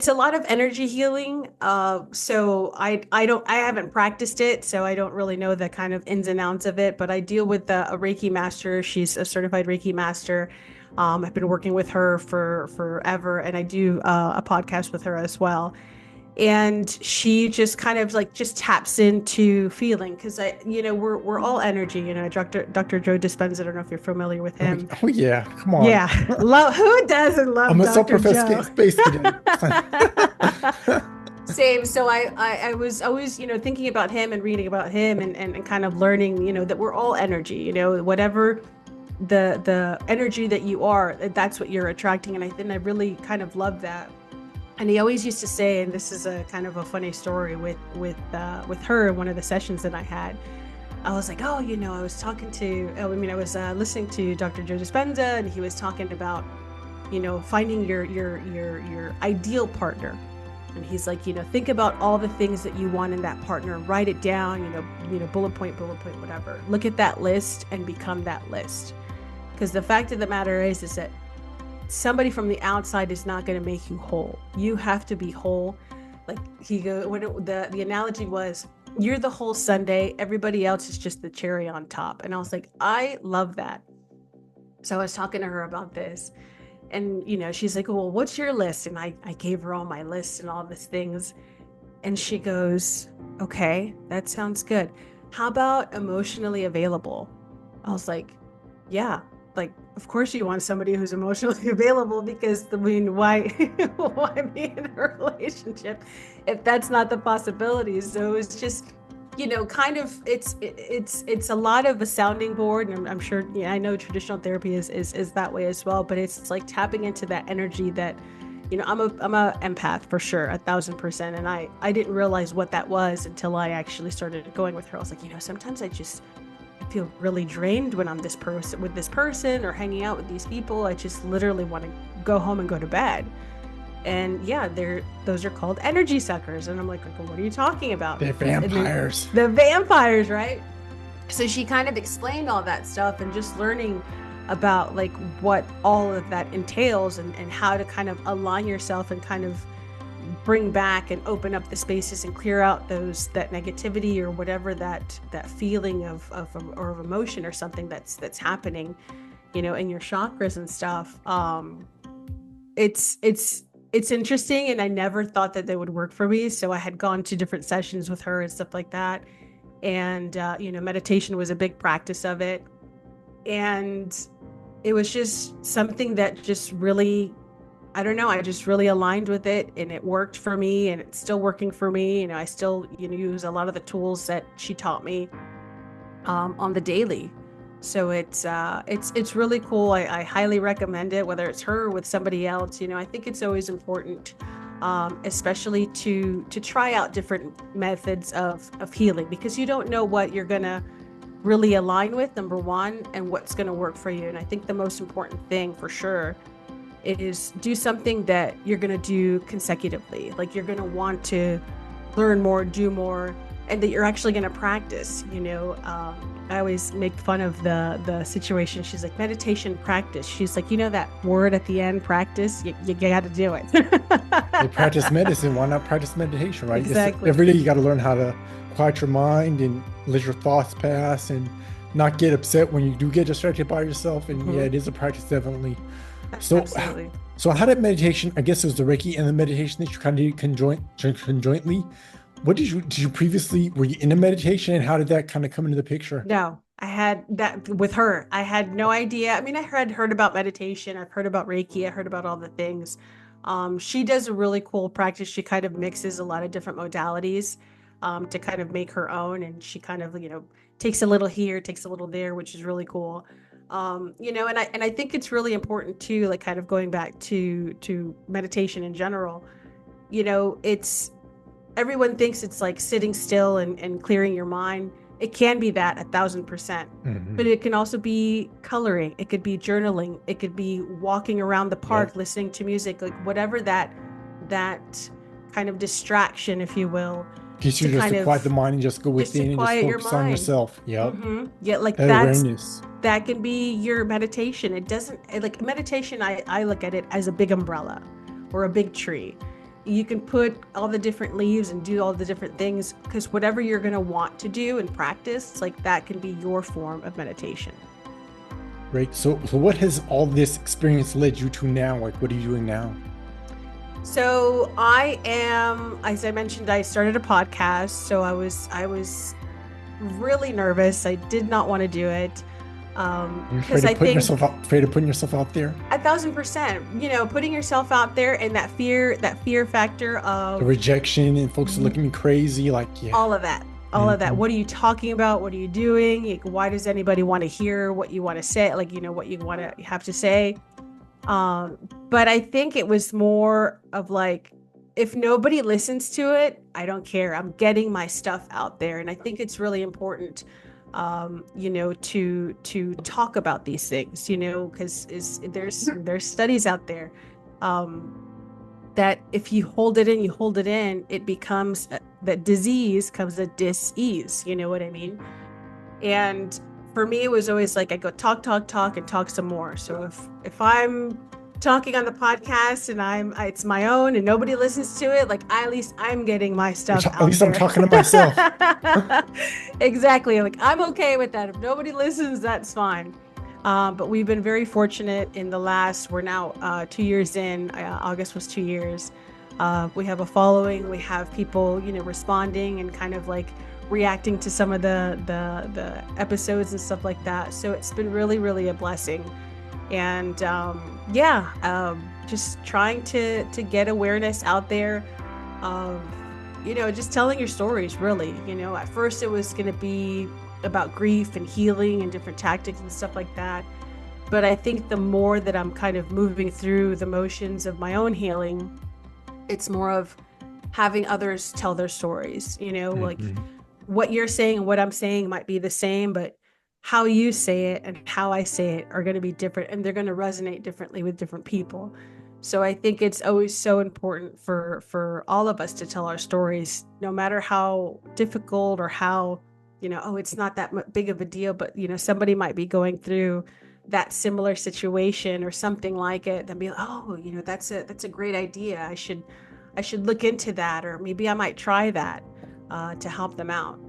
It's a lot of energy healing. So I haven't practiced it, so I don't really know the kind of ins and outs of it, but I deal with a Reiki master. She's a certified Reiki master. I've been working with her for forever, and I do a podcast with her as well. And she just kind of like just taps into feeling because we're all energy. Dr. Joe Dispenza. I don't know if you're familiar with Oh, him. oh yeah, come on. Yeah, love who doesn't love I'm so Dr. professed Joe? space today. Same. So I was always, thinking about him and reading about him and kind of learning, that we're all energy, whatever the energy that you are, that's what you're attracting. And I really kind of love that. And he always used to say, and this is a kind of a funny story with her in one of the sessions that I had. I was like, oh, I was I was listening to Dr. Joe Dispenza, and he was talking about, finding your ideal partner. And he's like, think about all the things that you want in that partner, write it down, bullet point, whatever. Look at that list and become that list. Because the fact of the matter is that somebody from the outside is not going to make you whole. You have to be whole. Like the analogy was, you're the whole sundae. Everybody else is just the cherry on top. And I was like, I love that. So I was talking to her about this, and she's like, well, what's your list? And I gave her all my lists and all these things, and she goes, okay, that sounds good. How about emotionally available? I was like, yeah, like, of course you want somebody who's emotionally available, because I mean, why why be in a relationship if that's not the possibility? So it's just, kind of it's a lot of a sounding board, and I'm sure, I know traditional therapy is that way as well, but it's like tapping into that energy that, I'm a empath for sure, 1,000%. And I didn't realize what that was until I actually started going with her. I was like, sometimes I feel really drained when I'm with this person or hanging out with these people. I just literally want to go home and go to bed. And yeah, those are called energy suckers. And I'm like, well, what are you talking about? They're And then vampires. the vampires, right? So she kind of explained all that stuff, and just learning about like what all of that entails, and how to kind of align yourself and kind of bring back and open up the spaces and clear out that negativity or whatever that feeling of emotion or something that's happening, in your chakras and stuff. It's interesting, and I never thought that they would work for me. So I had gone to different sessions with her and stuff like that, and meditation was a big practice of it, and it was just something that just really, I don't know, I just really aligned with it, and it worked for me, and it's still working for me. I still, use a lot of the tools that she taught me on the daily. So it's really cool. I highly recommend it, whether it's her or with somebody else. I think it's always important, especially to try out different methods of healing, because you don't know what you're gonna really align with, number one, and what's gonna work for you. And I think the most important thing for sure is do something that you're going to do consecutively. Like, you're going to want to learn more, do more, and that you're actually going to practice. I always make fun of the situation. She's like, meditation practice. She's like, that word at the end, practice, you got to do it. They practice medicine. Why not practice meditation, right? Exactly. Every day you got to learn how to quiet your mind and let your thoughts pass and not get upset when you do get distracted by yourself. And yeah, Hmm. it is a practice, definitely. So, Absolutely. so how did meditation, I guess it was the Reiki and the meditation that you kind of did conjointly. Did you previously, were you in a meditation, and how did that kind of come into the picture? No, I had that with her. I had no idea. I mean, I had heard about meditation. I've heard about Reiki. I heard about all the things. She does a really cool practice. She kind of mixes a lot of different modalities, to kind of make her own. And she kind of, takes a little here, takes a little there, which is really cool. And I think it's really important too, like kind of going back to meditation in general. It's everyone thinks it's like sitting still and clearing your mind. It can be that 1,000%, but Hmm. it can also be coloring. It could be journaling. It could be walking around the Yep. park, listening to music, like whatever that kind of distraction, if you will, Teach to you just to kind quiet of the mind and just go just to within and just quiet your focus on mind. yourself. Yep. Yeah, like That awareness. that can be your meditation. It doesn't, like meditation, I look at it as a big umbrella or a big tree. you can put all the different leaves and do all the different things, because whatever you're going to want to do and practice, like that can be your form of meditation. Right. So what has all this experience led you to now? Like, what are you doing now? So I am, as I mentioned, I started a podcast. So I was really nervous. I did not want to do it. You're Because I think afraid of putting yourself out there? 1,000%, putting yourself out there, and that fear factor The of rejection and folks are looking at me crazy. Like, yeah. all of that, Mhm. what are you talking about? What are you doing? Like, why does anybody want to hear what you want to say? Like, what you want to have to say. Um, but I think it was more of like, if nobody listens to it, I don't care. I'm getting my stuff out there. And I think it's really important, to talk about these things, because there's studies out there, um, that if you hold it in, it becomes that disease comes a dis-ease. You know what I mean? And for me, it was always like I go talk, talk, talk, and talk some more. So if I'm talking on the podcast and it's my own and nobody listens to it, like at least I'm getting my stuff At out least I'm there. talking to myself. Exactly. Like I'm okay with that. If nobody listens, that's fine. But we've been very fortunate in the last, we're now 2 years in. August was 2 years. We have a following. We have people, responding and kind of like reacting to some of the episodes and stuff like that. So it's been really, really a blessing. And yeah, just trying to get awareness out there of, just telling your stories, really. At first it was going to be about grief and healing and different tactics and stuff like that. But I think the more that I'm kind of moving through the motions of my own healing, it's more of having others tell their stories, like Mhm. what you're saying and what I'm saying might be the same, but how you say it and how I say it are going to be different, and they're going to resonate differently with different people. So I think it's always so important for all of us to tell our stories, no matter how difficult or how, oh, it's not that big of a deal, but somebody might be going through that similar situation or something like it, then be like, oh, that's a great idea. I should look into that, or maybe I might try that to help them out.